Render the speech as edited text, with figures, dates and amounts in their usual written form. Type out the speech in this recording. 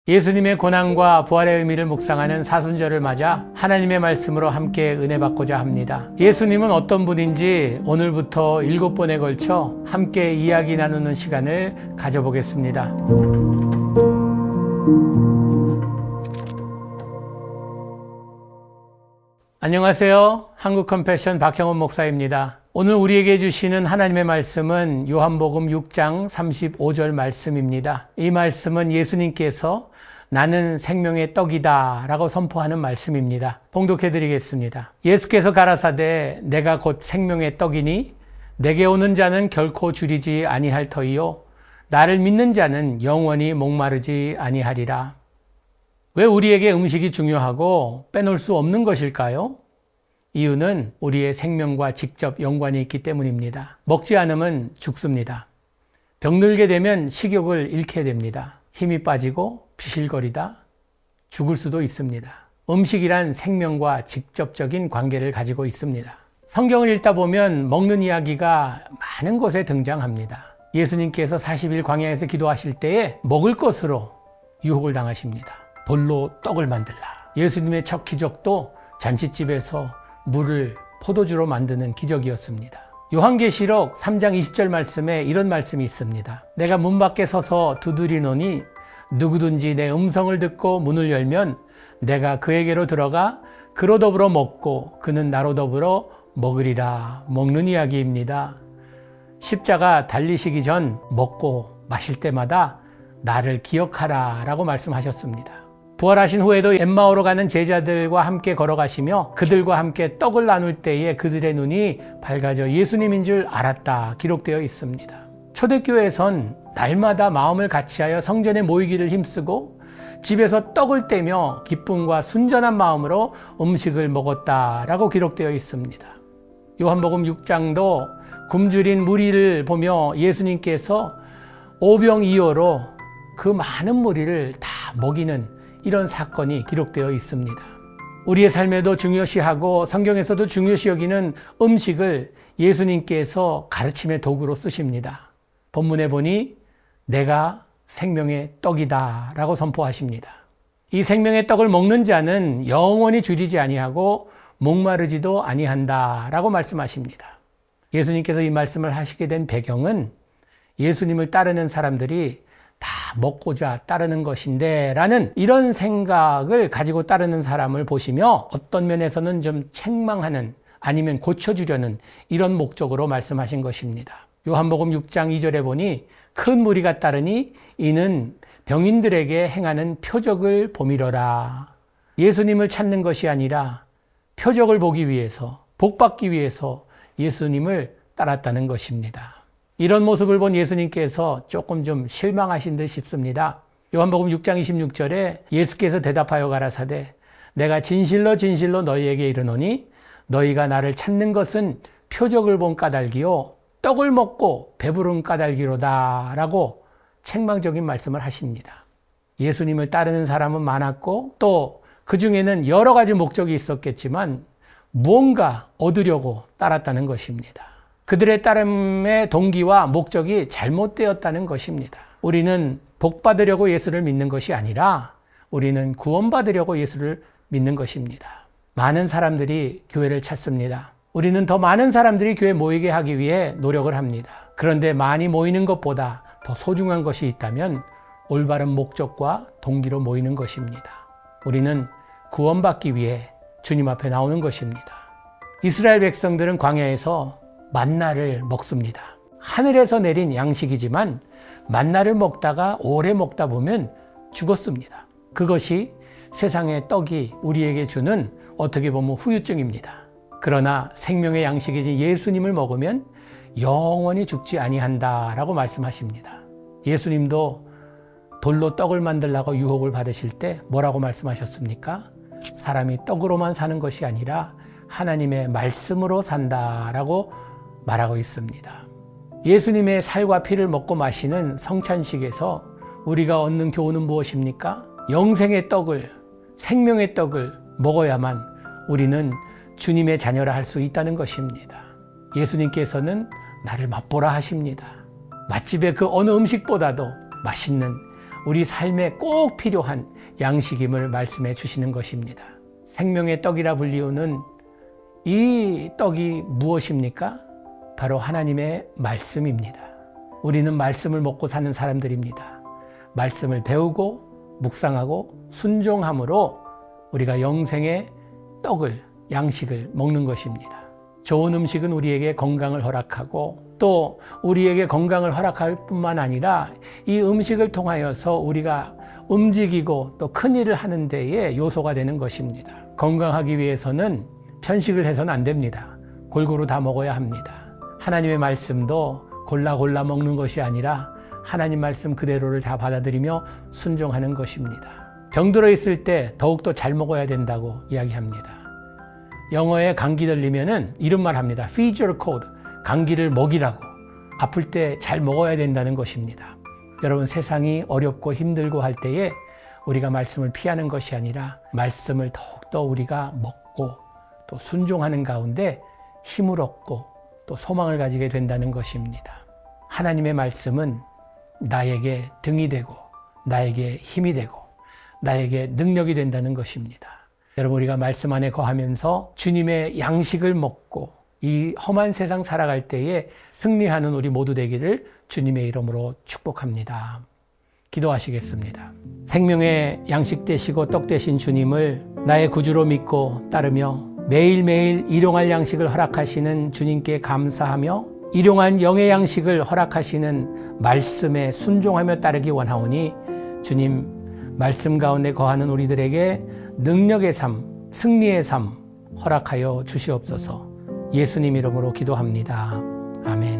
예수님의 고난과 부활의 의미를 묵상하는 사순절을 맞아 하나님의 말씀으로 함께 은혜 받고자 합니다. 예수님은 어떤 분인지 오늘부터 7번에 걸쳐 함께 이야기 나누는 시간을 가져보겠습니다. 안녕하세요. 한국 컴패션 박형원 목사입니다. 오늘 우리에게 주시는 하나님의 말씀은 요한복음 6장 35절 말씀입니다. 이 말씀은 예수님께서 나는 생명의 떡이다 라고 선포하는 말씀입니다. 봉독해 드리겠습니다. 예수께서 가라사대 내가 곧 생명의 떡이니 내게 오는 자는 결코 줄이지 아니할 터이요 나를 믿는 자는 영원히 목마르지 아니하리라. 왜 우리에게 음식이 중요하고 빼놓을 수 없는 것일까요? 이유는 우리의 생명과 직접 연관이 있기 때문입니다. 먹지 않으면 죽습니다. 병들게 되면 식욕을 잃게 됩니다. 힘이 빠지고 비실거리다 죽을 수도 있습니다. 음식이란 생명과 직접적인 관계를 가지고 있습니다. 성경을 읽다 보면 먹는 이야기가 많은 곳에 등장합니다. 예수님께서 40일 광야에서 기도하실 때에 먹을 것으로 유혹을 당하십니다. 돌로 떡을 만들라. 예수님의 첫 기적도 잔치집에서 물을 포도주로 만드는 기적이었습니다. 요한계시록 3장 20절 말씀에 이런 말씀이 있습니다. 내가 문 밖에 서서 두드리노니 누구든지 내 음성을 듣고 문을 열면 내가 그에게로 들어가 그로 더불어 먹고 그는 나로 더불어 먹으리라. 먹는 이야기입니다. 십자가 달리시기 전 먹고 마실 때마다 나를 기억하라 라고 말씀하셨습니다. 부활하신 후에도 엠마오로 가는 제자들과 함께 걸어가시며 그들과 함께 떡을 나눌 때에 그들의 눈이 밝아져 예수님인 줄 알았다 기록되어 있습니다. 초대교회에선 날마다 마음을 같이하여 성전에 모이기를 힘쓰고 집에서 떡을 떼며 기쁨과 순전한 마음으로 음식을 먹었다라고 기록되어 있습니다. 요한복음 6장도 굶주린 무리를 보며 예수님께서 오병이어로 그 많은 무리를 다 먹이는 이런 사건이 기록되어 있습니다. 우리의 삶에도 중요시하고 성경에서도 중요시 여기는 음식을 예수님께서 가르침의 도구로 쓰십니다. 본문에 보니 내가 생명의 떡이다 라고 선포하십니다. 이 생명의 떡을 먹는 자는 영원히 줄이지 아니하고 목마르지도 아니한다 라고 말씀하십니다. 예수님께서 이 말씀을 하시게 된 배경은 예수님을 따르는 사람들이 다 먹고자 따르는 것인데 라는 이런 생각을 가지고 따르는 사람을 보시며 어떤 면에서는 좀 책망하는 아니면 고쳐주려는 이런 목적으로 말씀하신 것입니다. 요한복음 6장 2절에 보니 큰 무리가 따르니 이는 병인들에게 행하는 표적을 보미러라. 예수님을 찾는 것이 아니라 표적을 보기 위해서 복받기 위해서 예수님을 따랐다는 것입니다. 이런 모습을 본 예수님께서 조금 좀 실망하신 듯 싶습니다. 요한복음 6장 26절에 예수께서 대답하여 가라사대 내가 진실로 진실로 너희에게 이르노니 너희가 나를 찾는 것은 표적을 본 까닭이요 떡을 먹고 배부른 까닭이로다 라고 책망적인 말씀을 하십니다. 예수님을 따르는 사람은 많았고 또 그 중에는 여러 가지 목적이 있었겠지만 무언가 얻으려고 따랐다는 것입니다. 그들의 따름의 동기와 목적이 잘못되었다는 것입니다. 우리는 복 받으려고 예수를 믿는 것이 아니라 우리는 구원받으려고 예수를 믿는 것입니다. 많은 사람들이 교회를 찾습니다. 우리는 더 많은 사람들이 교회에 모이게 하기 위해 노력을 합니다. 그런데 많이 모이는 것보다 더 소중한 것이 있다면 올바른 목적과 동기로 모이는 것입니다. 우리는 구원받기 위해 주님 앞에 나오는 것입니다. 이스라엘 백성들은 광야에서 만나를 먹습니다. 하늘에서 내린 양식이지만 만나를 먹다가 오래 먹다 보면 죽었습니다. 그것이 세상의 떡이 우리에게 주는 어떻게 보면 후유증입니다. 그러나 생명의 양식이신 예수님을 먹으면 영원히 죽지 아니한다라고 말씀하십니다. 예수님도 돌로 떡을 만들라고 유혹을 받으실 때 뭐라고 말씀하셨습니까? 사람이 떡으로만 사는 것이 아니라 하나님의 말씀으로 산다라고 말하고 있습니다. 예수님의 살과 피를 먹고 마시는 성찬식에서 우리가 얻는 교훈은 무엇입니까? 영생의 떡을, 생명의 떡을 먹어야만 우리는 주님의 자녀라 할 수 있다는 것입니다. 예수님께서는 나를 맛보라 하십니다. 맛집의 그 어느 음식보다도 맛있는 우리 삶에 꼭 필요한 양식임을 말씀해 주시는 것입니다. 생명의 떡이라 불리우는 이 떡이 무엇입니까? 바로 하나님의 말씀입니다. 우리는 말씀을 먹고 사는 사람들입니다. 말씀을 배우고 묵상하고 순종함으로 우리가 영생의 떡을, 양식을 먹는 것입니다. 좋은 음식은 우리에게 건강을 허락하고 또 우리에게 건강을 허락할 뿐만 아니라 이 음식을 통하여서 우리가 움직이고 또 큰일을 하는 데에 요소가 되는 것입니다. 건강하기 위해서는 편식을 해서는 안 됩니다. 골고루 다 먹어야 합니다. 하나님의 말씀도 골라 먹는 것이 아니라 하나님 말씀 그대로를 다 받아들이며 순종하는 것입니다. 병들어 있을 때 더욱더 잘 먹어야 된다고 이야기합니다. 영어에 감기 들리면은 이런 말 합니다. Feed your cold. 감기를 먹이라고. 아플 때 잘 먹어야 된다는 것입니다. 여러분, 세상이 어렵고 힘들고 할 때에 우리가 말씀을 피하는 것이 아니라 말씀을 더욱더 우리가 먹고 또 순종하는 가운데 힘을 얻고 또 소망을 가지게 된다는 것입니다. 하나님의 말씀은 나에게 등이 되고 나에게 힘이 되고 나에게 능력이 된다는 것입니다. 여러분, 우리가 말씀 안에 거하면서 주님의 양식을 먹고 이 험한 세상 살아갈 때에 승리하는 우리 모두 되기를 주님의 이름으로 축복합니다. 기도하시겠습니다. 생명의 양식 되시고 떡 되신 주님을 나의 구주로 믿고 따르며 매일매일 일용할 양식을 허락하시는 주님께 감사하며 일용한 영의 양식을 허락하시는 말씀에 순종하며 따르기 원하오니 주님, 말씀 가운데 거하는 우리들에게 능력의 삶, 승리의 삶 허락하여 주시옵소서. 예수님 이름으로 기도합니다. 아멘.